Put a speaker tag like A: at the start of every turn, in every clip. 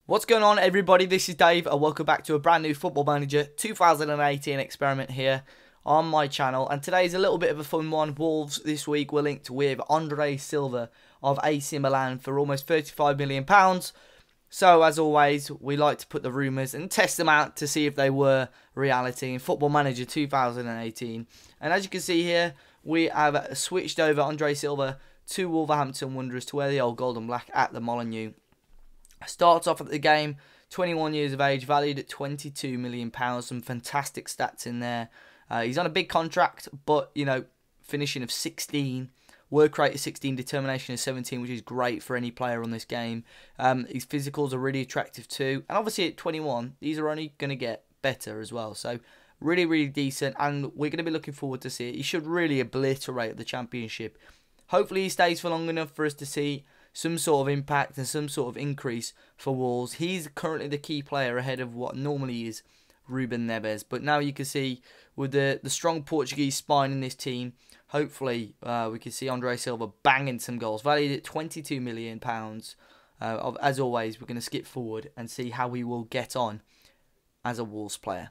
A: What's going on, everybody? This is Dave and welcome back to a brand new Football Manager 2018 experiment here on my channel. And today's a little bit of a fun one. Wolves this week were linked with Andre Silva of AC Milan for almost £35 million. So as always, we like to put the rumours and test them out to see if they were reality in Football Manager 2018. And as you can see here, we have switched over Andre Silva to Wolverhampton Wanderers to wear the old gold and black at the Molineux. Starts off at the game, 21 years of age, valued at £22 million. Some fantastic stats in there. He's on a big contract, but, you know, finishing of 16. Work rate of 16, determination of 17, which is great for any player on this game. His physicals are really attractive too. And obviously at 21, these are only going to get better as well. So really, really decent. And we're going to be looking forward to see it. He should really obliterate the Championship. Hopefully he stays for long enough for us to see some sort of impact and some sort of increase for Wolves. He's currently the key player ahead of what normally is Ruben Neves. But now you can see with the strong Portuguese spine in this team, hopefully we can see Andre Silva banging some goals. Valued at £22 million. As always, we're going to skip forward and see how he will get on as a Wolves player.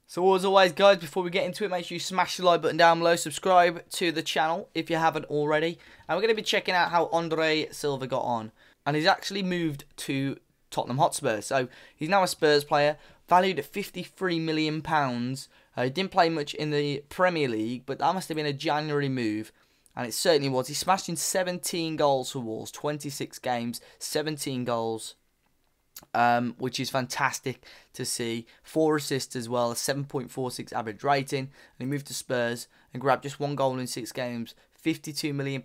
A: So as always, guys, before we get into it, make sure you smash the like button down below, subscribe to the channel if you haven't already. And we're going to be checking out how Andre Silva got on. And he's actually moved to Tottenham Hotspur. So he's now a Spurs player, valued at £53 million. He didn't play much in the Premier League, but that must have been a January move. And it certainly was. He smashed in 17 goals for Wolves, 26 games, 17 goals. Which is fantastic to see. 4 assists as well, a 7.46 average rating. And he moved to Spurs and grabbed just 1 goal in 6 games. £52 million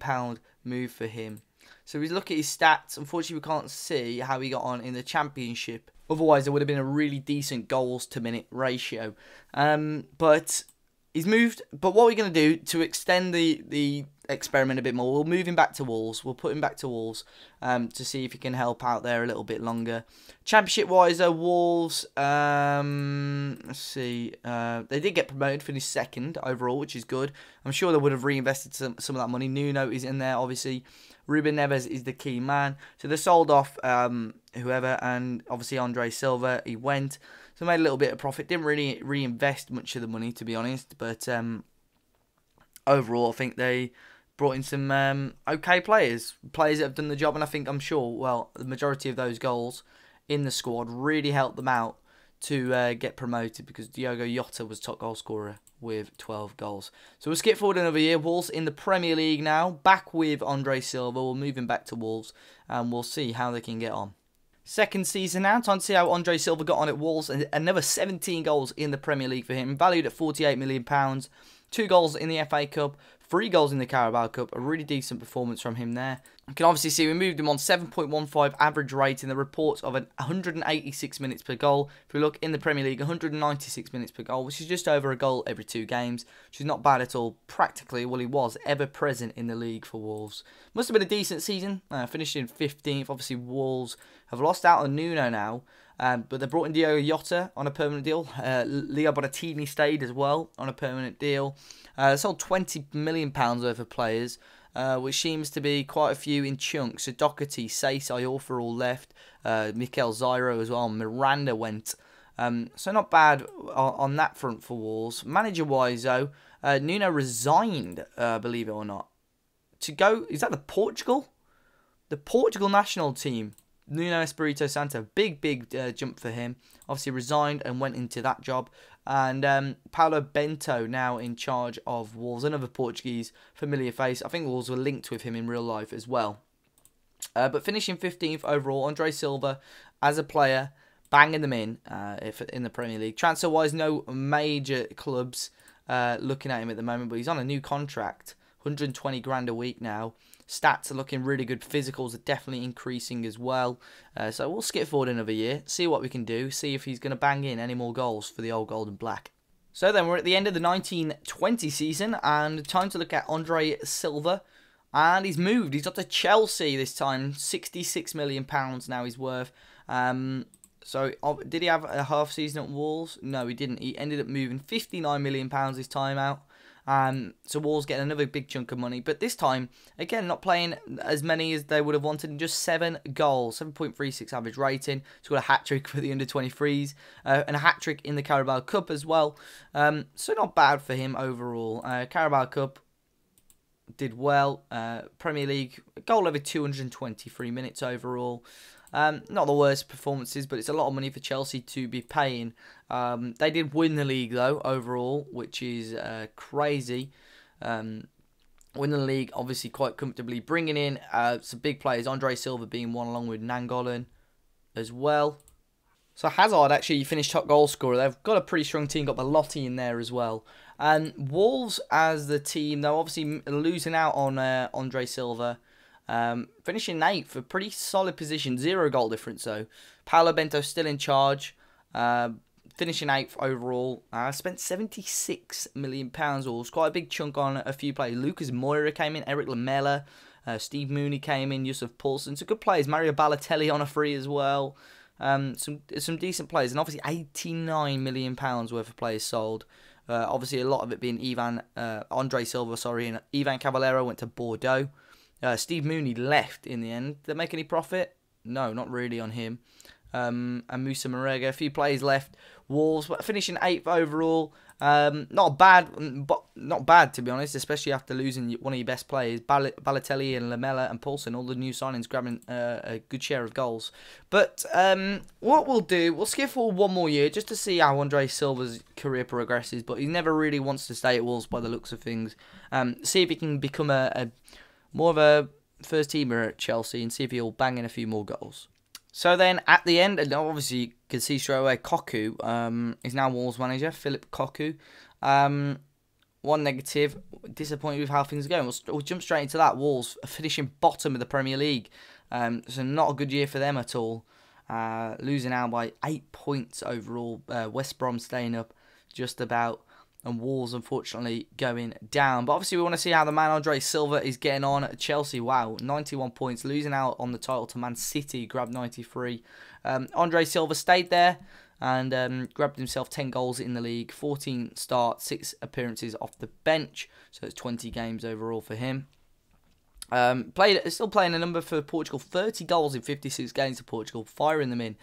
A: move for him. So we look at his stats. Unfortunately, we can't see how he got on in the Championship. Otherwise, there would have been a really decent goals to minute ratio. But he's moved. But what we're going to do to extend the experiment a bit more, we'll move him back to Wolves. We'll put him back to Wolves to see if he can help out there a little bit longer. Championship wise though, Wolves, let's see, they did get promoted, finished second overall, which is good. I'm sure they would have reinvested some of that money. Nuno is in there, obviously. Ruben Neves is the key man. So they sold off whoever, and obviously Andre Silva, he went. So made a little bit of profit. Didn't really reinvest much of the money, to be honest. But overall, I think they brought in some okay players that have done the job. And I'm sure, well, the majority of those goals in the squad really helped them out to get promoted, because Diogo Jota was top goal scorer with 12 goals. So we'll skip forward another year. Wolves in the Premier League now, back with Andre Silva. We'll move him back to Wolves and we'll see how they can get on. Second season now, time to see how Andre Silva got on at Wolves. Another 17 goals in the Premier League for him, valued at £48 million. 2 goals in the FA Cup, 3 goals in the Carabao Cup. A really decent performance from him there. You can obviously see we moved him on 7.15 average rate in the reports of 186 minutes per goal. If we look in the Premier League, 196 minutes per goal, which is just over a goal every 2 games, which is not bad at all. Practically, well, he was ever present in the league for Wolves. Must have been a decent season. Finished in 15th. Obviously, Wolves have lost out on Nuno now. But they brought in Diogo Jota on a permanent deal. Leo Bonatini stayed as well on a permanent deal. Sold £20 million worth of players, which seems to be quite a few in chunks. So Doherty, Sase, Iorfa all left. Mikel Zairo as well. Miranda went. So not bad on that front for Wolves. Manager-wise, though, Nuno resigned, believe it or not, to go... Is that the Portugal? The Portugal national team. Nuno Espirito Santo, big jump for him. Obviously resigned and went into that job. And Paulo Bento now in charge of Wolves, another Portuguese familiar face. I think Wolves were linked with him in real life as well. But finishing 15th overall, Andre Silva as a player, banging them in the Premier League. Transfer-wise, no major clubs looking at him at the moment, but he's on a new contract, 120 grand a week now. Stats are looking really good. Physicals are definitely increasing as well. So we'll skip forward another year, see what we can do, see if he's going to bang in any more goals for the old gold and black. So then we're at the end of the 1920 season, and time to look at Andre Silva. And he's moved. He's up to Chelsea this time. £66 million now he's worth. So did he have a half season at Wolves? No, he didn't. He ended up moving £59 million this time out. So Wolves getting another big chunk of money. But this time, again, not playing as many as they would have wanted. And just 7 goals, 7.36 average rating. Scored a hat-trick for the under-23s. And a hat-trick in the Carabao Cup as well. So not bad for him overall. Carabao Cup did well. Premier League, goal every 223 minutes overall. Not the worst performances, but it's a lot of money for Chelsea to be paying. They did win the league, though, overall, which is crazy. Win the league, obviously, quite comfortably. Bringing in some big players, Andre Silva being one, along with Nangolan as well. So Hazard actually finished top goal scorer. They've got a pretty strong team, got Belotti in there as well. And Wolves as the team, they're obviously losing out on Andre Silva. Finishing 8th, a pretty solid position, 0 goal difference though. Paolo Bento still in charge, finishing 8th overall. Spent £76 million, Wolves, quite a big chunk on a few players. Lucas Moura came in, Eric Lamela, Steve Mooney came in, Yusuf Paulson, some good players. Mario Balotelli on a free as well. Some decent players, and obviously £89 million worth of players sold. Obviously a lot of it being Andre Silva, and Ivan Cavallero went to Bordeaux. Steve Mooney left in the end. Did they make any profit? No, not really on him. And Musa Marega, a few players left. Wolves finishing 8th overall. Not bad to be honest, especially after losing one of your best players, Balotelli and Lamela and Paulson. All the new signings grabbing a good share of goals. But what we'll do, we'll skip forward one more year just to see how Andre Silva's career progresses. But he never really wants to stay at Wolves by the looks of things. See if he can become more of a first teamer at Chelsea and see if he'll bang in a few more goals. So then at the end, and obviously you can see straight away, Cocu is now Wolves manager, Philip Cocu. One negative, disappointed with how things are going. We'll jump straight into that. Wolves finishing bottom of the Premier League. So not a good year for them at all. Losing out by 8 points overall. West Brom staying up just about. And Wolves, unfortunately, going down. But obviously, we want to see how the man Andre Silva is getting on at Chelsea. Wow, 91 points. Losing out on the title to Man City. Grabbed 93. Andre Silva stayed there and grabbed himself 10 goals in the league. 14 starts, 6 appearances off the bench. So it's 20 games overall for him. Still playing a number for Portugal. 30 goals in 56 games for Portugal. Firing them in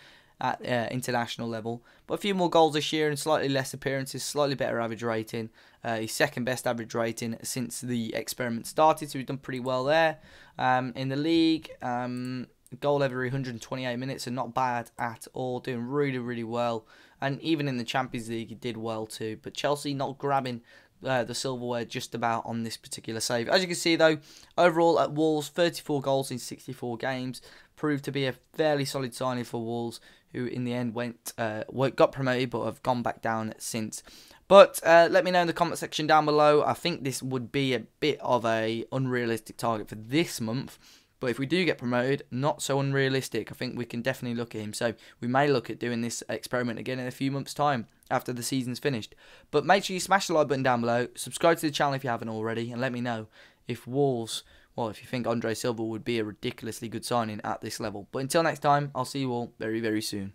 A: at international level, but a few more goals this year and slightly less appearances, slightly better average rating. His second best average rating since the experiment started, so he's done pretty well there. In the league, goal every 128 minutes, and not bad at all, doing really, really well. And even in the Champions League, he did well too. But Chelsea not grabbing the silverware just about on this particular save. As you can see though, overall at Wolves, 34 goals in 64 games, proved to be a fairly solid signing for Wolves, who in the end got promoted but have gone back down since. But let me know in the comment section down below. I think this would be a bit of a unrealistic target for this month. But if we do get promoted, not so unrealistic. I think we can definitely look at him. So we may look at doing this experiment again in a few months' time after the season's finished. But make sure you smash the like button down below. Subscribe to the channel if you haven't already. And let me know if Wolves, well, if you think Andre Silva would be a ridiculously good signing at this level. But until next time, I'll see you all very, very soon.